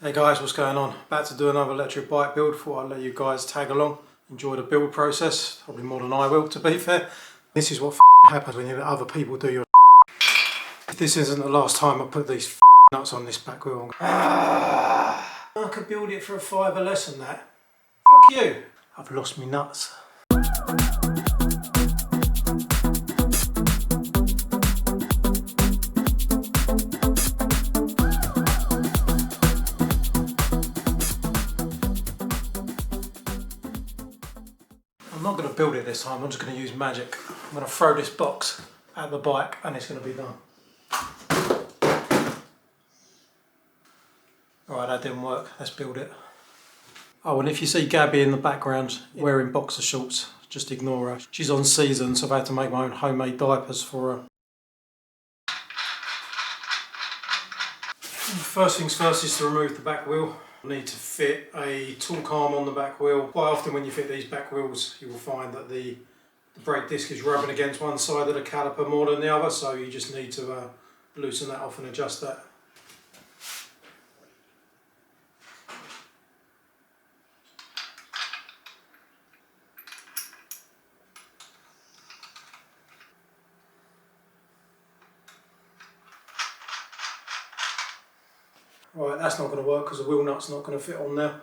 Hey guys, what's going on? About to do another electric bike build. Thought I'd let you guys tag along, enjoy the build process, probably more than I will, to be fair. This is what happens when you let other people do your This isn't the last time I put these nuts on this back wheel. I could build it for a fiver less than that. Fuck you! I've lost me nuts. I'm not going to build it this time, I'm just going to use magic. I'm going to throw this box at the bike and it's going to be done. Alright, that didn't work, let's build it. Oh, and if you see Gabby in the background wearing boxer shorts, just ignore her. She's on season, so I've had to make my own homemade diapers for her. First things first is to remove the back wheel. I need to fit a tool arm on the back wheel. Quite often when you fit these back wheels, you will find that the brake disc is rubbing against one side of the caliper more than the other, so you just need to loosen that off and adjust that. Right, that's not going to work because the wheel nut's not going to fit on there.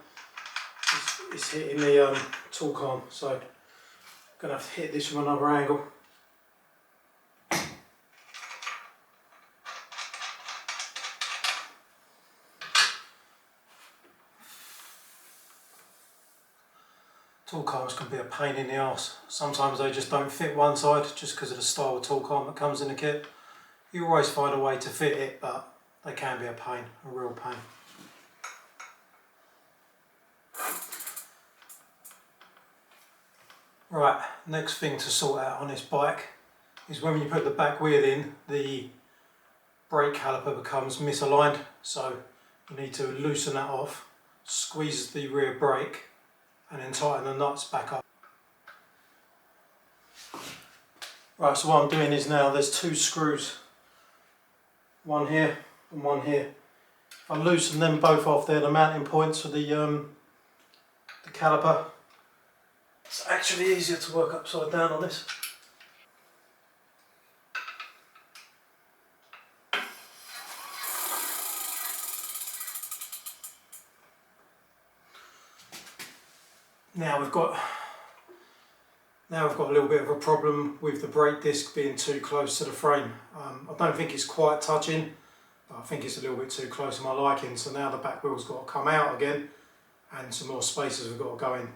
It's hitting the tool arm, so I'm going to have to hit this from another angle. Tool arms can be a pain in the arse. Sometimes they just don't fit one side just because of the style of tool arm that comes in the kit. You always find a way to fit it, but they can be a pain, a real pain. Right, next thing to sort out on this bike is when you put the back wheel in, the brake caliper becomes misaligned, so you need to loosen that off, squeeze the rear brake and then tighten the nuts back up. Right, so what I'm doing is now there's two screws, one here and one here. If I loosen them both off, they're the mounting points for the caliper. It's actually easier to work upside down on this. Now we've got a little bit of a problem with the brake disc being too close to the frame. I don't think it's quite touching, but I think it's a little bit too close to my liking, so now the back wheel's got to come out again and some more spaces have got to go in.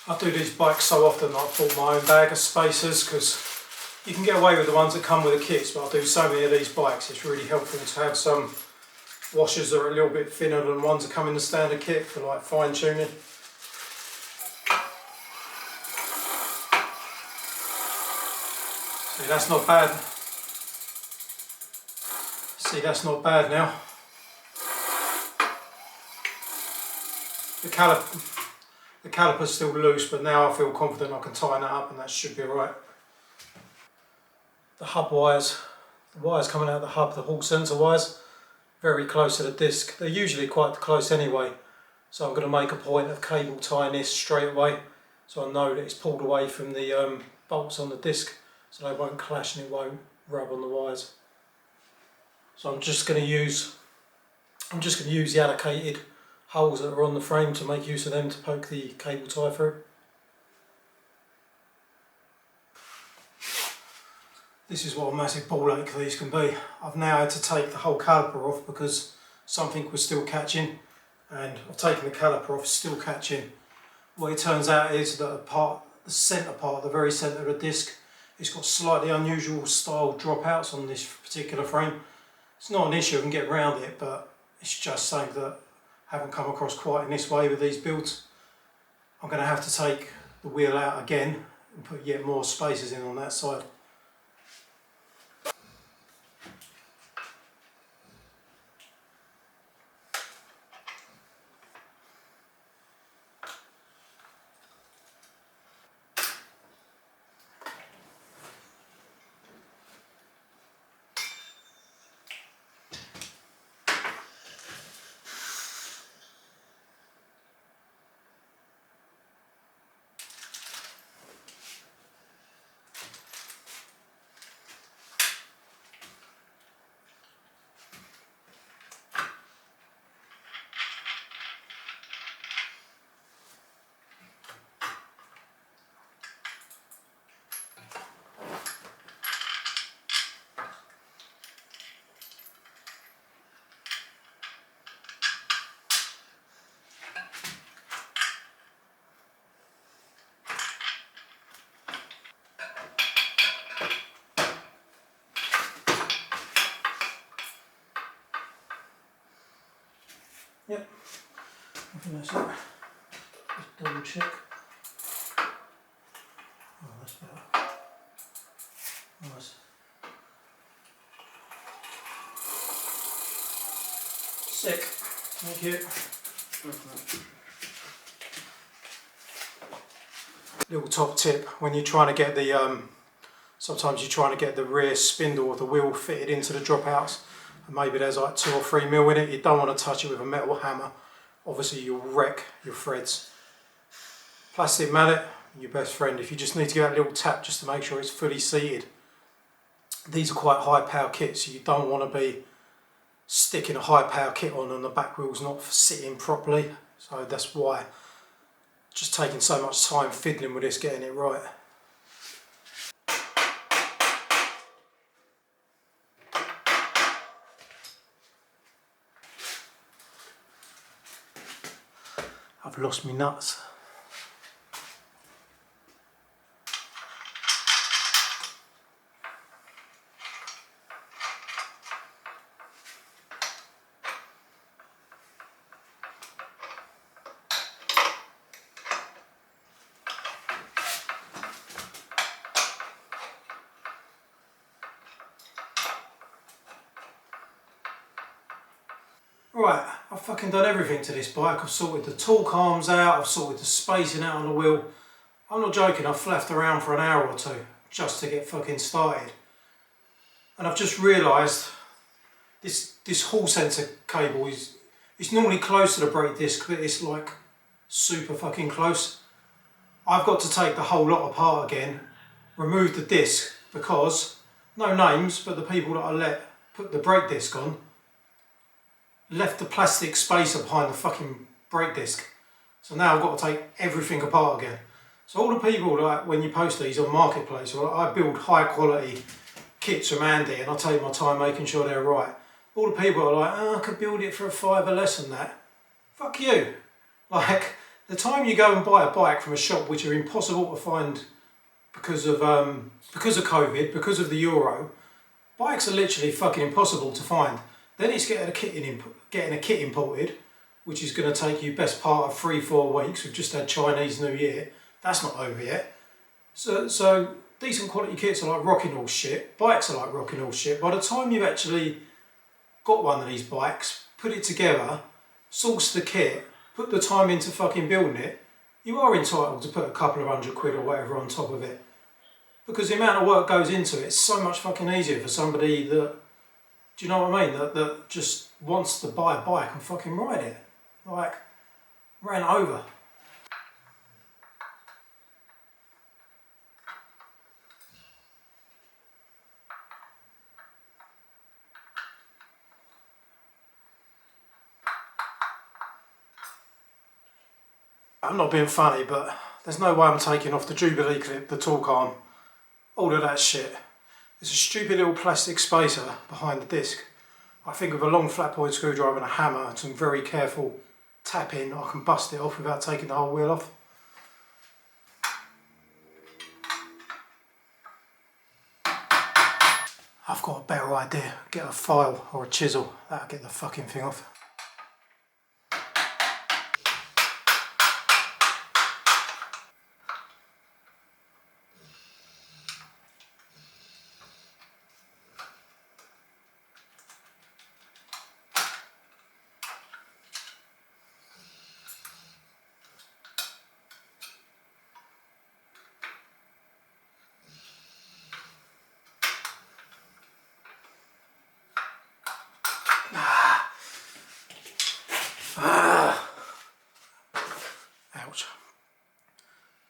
I do these bikes so often that I've bought my own bag of spacers because you can get away with the ones that come with the kits, but I do so many of these bikes, it's really helpful to have some washers that are a little bit thinner than ones that come in the standard kit for like fine tuning. See, that's not bad. See, that's not bad now. The caliper's still loose, but now I feel confident I can tighten that up and that should be alright. The hub wires, the wires coming out of the hub, the hall sensor wires, very close to the disc. They're usually quite close anyway, so I'm going to make a point of cable tying this straight away so I know that it's pulled away from the bolts on the disc so they won't clash and it won't rub on the wires. So I'm just going to use the allocated holes that are on the frame to make use of them to poke the cable tie through. This is what a massive ball ache these can be. I've now had to take the whole caliper off because something was still catching, and I've taken the caliper off, still catching. What it turns out is that the centre part, the very centre of the disc, it's got slightly unusual style dropouts on this particular frame. It's not an issue, I can get around it, but it's just something that I haven't come across quite in this way with these builds. I'm going to have to take the wheel out again and put yet more spaces in on that side. Yep, I think that's it. Just double check. Oh, that's better. Nice. Sick. Thank you. Little top tip, when you're trying to get the, sometimes you're trying to get the rear spindle of the wheel fitted into the dropouts, and maybe there's like 2 or 3 mil in it, you don't want to touch it with a metal hammer. Obviously you'll wreck your threads. Plastic mallet, your best friend. If you just need to give that little tap just to make sure it's fully seated. These are quite high power kits, so you don't want to be sticking a high power kit on and the back wheel's not sitting properly. So that's why just taking so much time fiddling with this, getting it right. I've lost my nuts. Right, I've fucking done everything to this bike. I've sorted the torque arms out, I've sorted the spacing out on the wheel. I'm not joking, I've flapped around for an hour or 2 just to get fucking started. And I've just realised this hall sensor cable it's normally close to the brake disc, but it's like super fucking close. I've got to take the whole lot apart again, remove the disc, because, no names, but the people that I let put the brake disc on left the plastic spacer behind the fucking brake disc. So now I've got to take everything apart again. So all the people, like when you post these on Marketplace, well, I build high quality kits from Andy and I take my time making sure they're right. All the people are like, oh, I could build it for a £5 less than that. Fuck you. Like, the time you go and buy a bike from a shop which are impossible to find because of COVID, because of the Euro, bikes are literally fucking impossible to find. Then it's getting a kit imported, which is going to take you best part of 3-4 weeks. We've just had Chinese New Year. That's not over yet. So decent quality kits are like rocking all shit. Bikes are like rocking all shit. By the time you've actually got one of these bikes, put it together, source the kit, put the time into fucking building it, you are entitled to put a couple of £100 or whatever on top of it. Because the amount of work goes into it, it's so much fucking easier for somebody that, do you know what I mean, that just wants to buy a bike and fucking ride it. Like, ran over. I'm not being funny, but there's no way I'm taking off the Jubilee clip, the torque arm, all of that shit. There's a stupid little plastic spacer behind the disc. I think with a long flat point screwdriver and a hammer and some very careful tapping, I can bust it off without taking the whole wheel off. I've got a better idea. Get a file or a chisel, that'll get the fucking thing off. Ouch.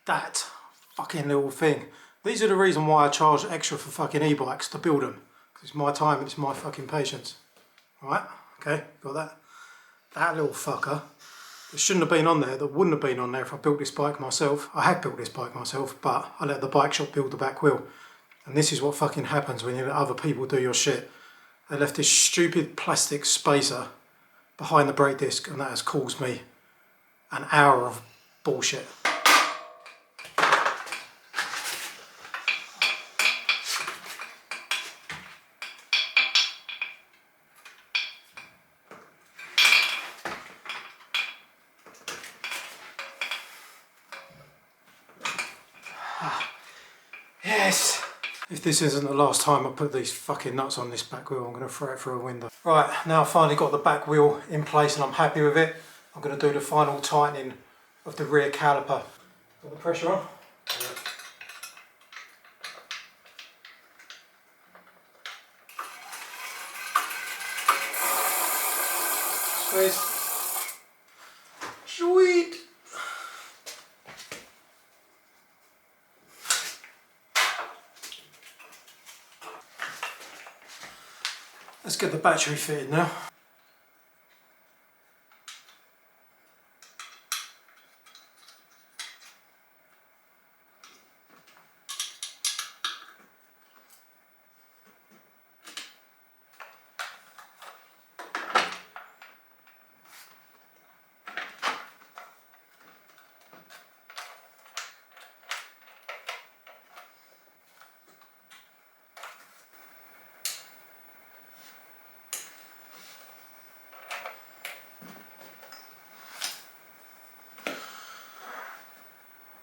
That fucking little thing. These are the reason why I charge extra for fucking e-bikes to build them. Because it's my time and it's my fucking patience. Alright, okay, got that. That little fucker that shouldn't have been on there, that wouldn't have been on there if I built this bike myself. I have built this bike myself, but I let the bike shop build the back wheel. And this is what fucking happens when you let other people do your shit. They left this stupid plastic spacer behind the brake disc, and that has caused me an hour of bullshit. Yes! If this isn't the last time I put these fucking nuts on this back wheel, I'm going to throw it through a window. Right, now I've finally got the back wheel in place and I'm happy with it. I'm going to do the final tightening of the rear caliper. Got the pressure on? Squeeze. Sweet! Let's get the battery fitted now.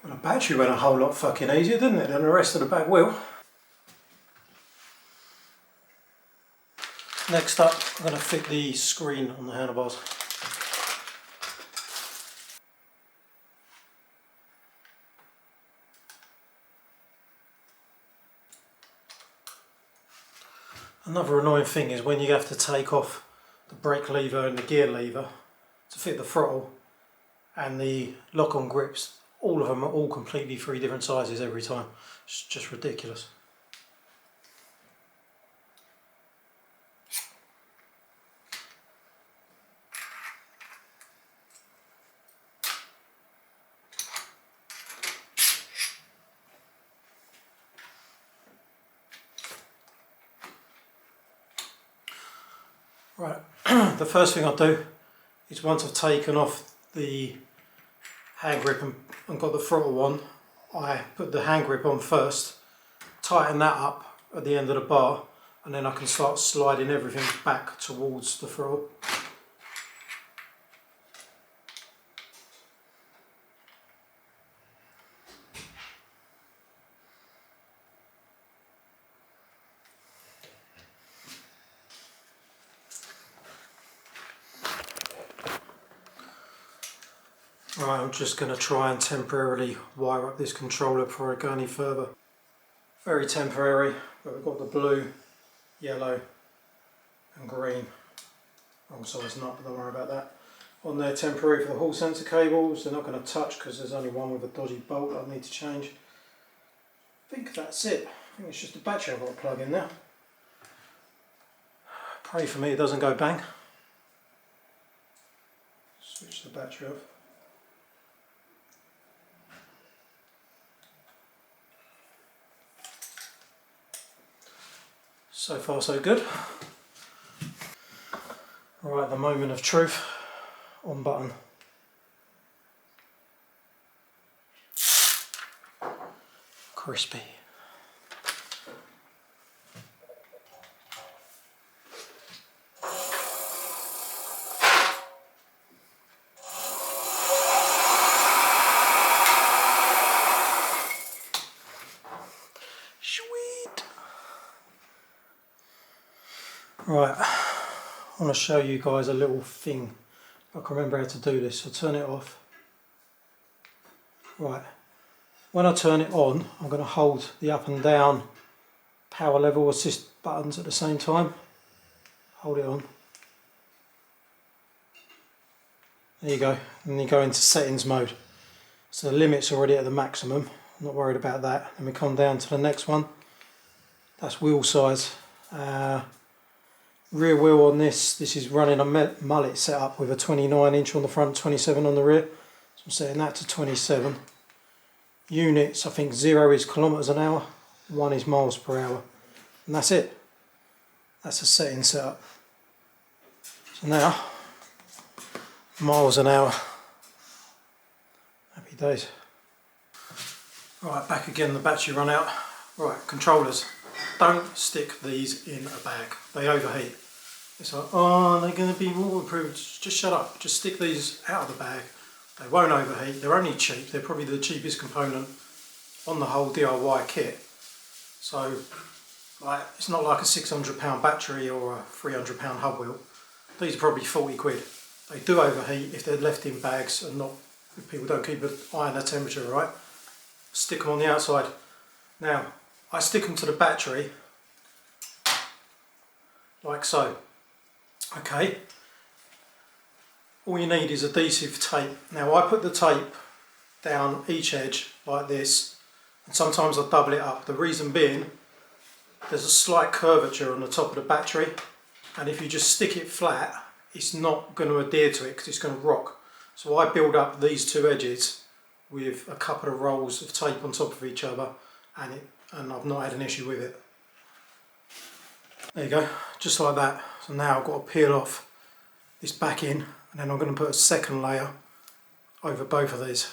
Well, the battery went a whole lot fucking easier, didn't it, than the rest of the back wheel. Next up, I'm going to fit the screen on the handlebars. Another annoying thing is when you have to take off the brake lever and the gear lever to fit the throttle and the lock-on grips, all of them are all completely three different sizes every time. It's just ridiculous. Right, the first thing I'll do is once I've taken off the hand grip and got the throttle on, I put the hand grip on first, tighten that up at the end of the bar, and then I can start sliding everything back towards the throttle. Right, I'm just going to try and temporarily wire up this controller before I go any further. Very temporary, but we've got the blue, yellow and green. Wrong size nut, but don't worry about that. On there temporary for the hall sensor cables. They're not going to touch because there's only one with a dodgy bolt I need to change. I think that's it. I think it's just the battery I've got to plug in now. Pray for me it doesn't go bang. Switch the battery off. So far so good. Right, the moment of truth. On button. Crispy. Sweet. Right, I want to show you guys a little thing. I can remember how to do this, so turn it off. Right, when I turn it on, I'm going to hold the up and down power level assist buttons at the same time. Hold it on. There you go, and then you go into settings mode. So the limit's already at the maximum, I'm not worried about that. Then we come down to the next one. That's wheel size. Rear wheel on this is running a mullet setup with a 29 inch on the front, 27 on the rear. So I'm setting that to 27. Units, I think 0 is kilometres an hour, 1 is miles per hour. And that's it. That's a setting setup. So now, miles an hour. Happy days. Right, back again, the battery run out. Right, controllers. Don't stick these in a bag, they overheat. It's like, oh, they're going to be waterproof. Just shut up, just stick these out of the bag. They won't overheat, they're only cheap, they're probably the cheapest component on the whole DIY kit. So like, it's not like a £600 battery or a £300 hub wheel. These are probably 40 quid. They do overheat if they're left in bags and not, if people don't keep an eye on the temperature, right? Stick them on the outside. Now, I stick them to the battery like so. Okay. All you need is adhesive tape. Now I put the tape down each edge like this, and sometimes I double it up. The reason being, there's a slight curvature on the top of the battery, and if you just stick it flat, it's not going to adhere to it because it's going to rock. So I build up these two edges with a couple of rolls of tape on top of each other, and I've not had an issue with it. There you go, just like that. So now I've got to peel off this back in, and then I'm going to put a second layer over both of these.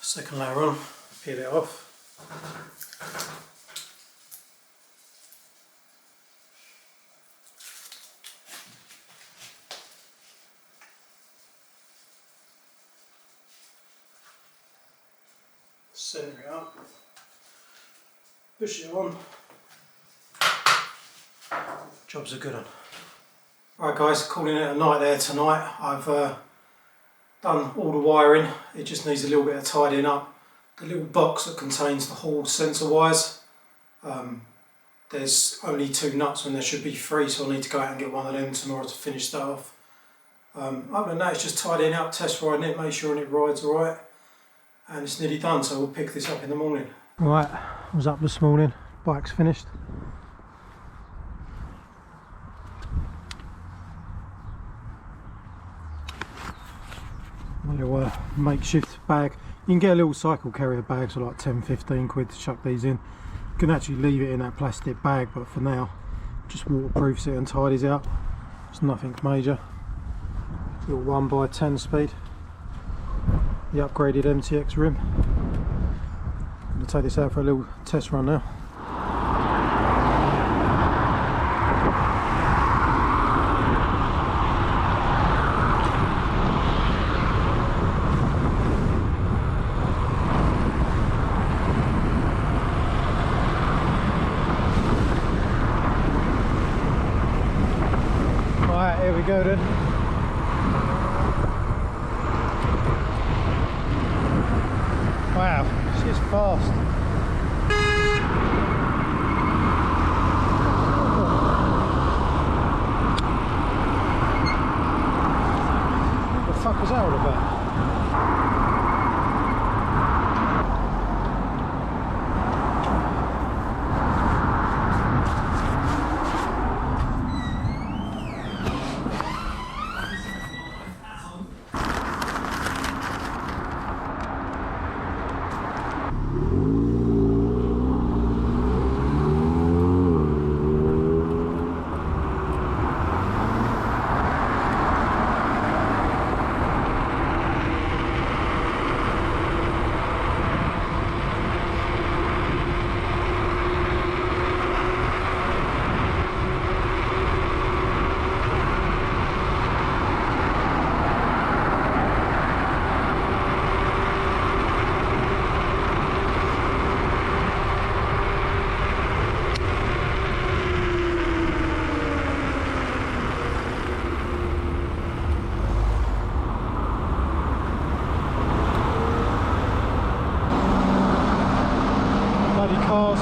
Second layer on, peel it off. Centre it up, push it on. Job's a good one. Right guys, calling it a night there tonight. I've done all the wiring. It just needs a little bit of tidying up. The little box that contains the Hall sensor wires, there's only 2 nuts when there should be 3, so I need to go out and get one of them tomorrow to finish that off. Other than that, it's just tidying up, test riding it, make sure it rides alright. And it's nearly done, so we'll pick this up in the morning. Right, I was up this morning, bike's finished. My little makeshift bag. You can get a little cycle carrier bag, so like 10-15 quid to chuck these in. You can actually leave it in that plastic bag, but for now, just waterproofs it and tidies it up. It's nothing major. Little 1x10 speed. The upgraded MTX rim. I'm going to take this out for a little test run now. Right, here we go then. Wow, she's fast. What the fuck was that all about? Cars.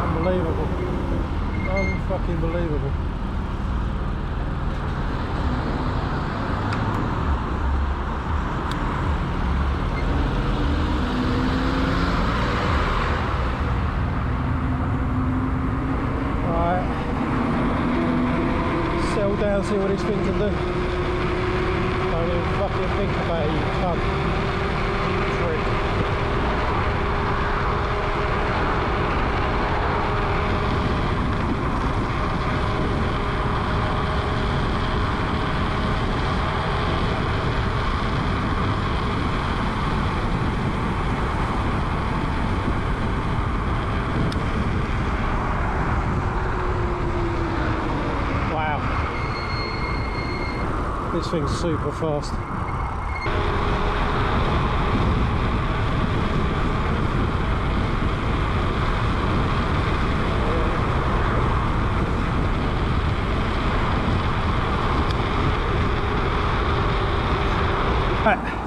Unbelievable. Unfucking believable. Right. Settle down, see what this thing can do. Don't even fucking think about it, you cunt. This thing's super fast.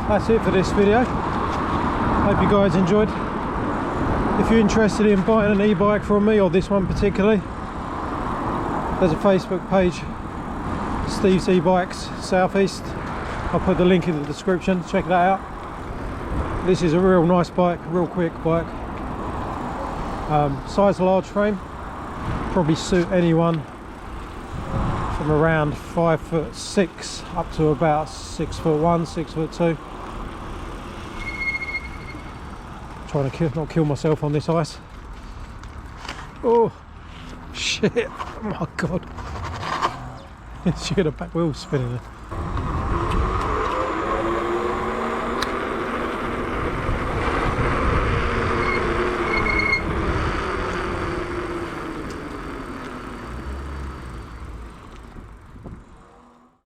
That's it for this video. Hope you guys enjoyed. If you're interested in buying an e-bike from me, or this one particularly, there's a Facebook page, Steve's E-Bikes Southeast. I'll put the link in the description, check that out. This is a real nice bike, real quick bike. Size large frame, probably suit anyone from around 5'6" up to about 6'1", 6'2". Trying to not kill myself on this ice. Oh shit! Oh my god! She got a back wheel spinning there.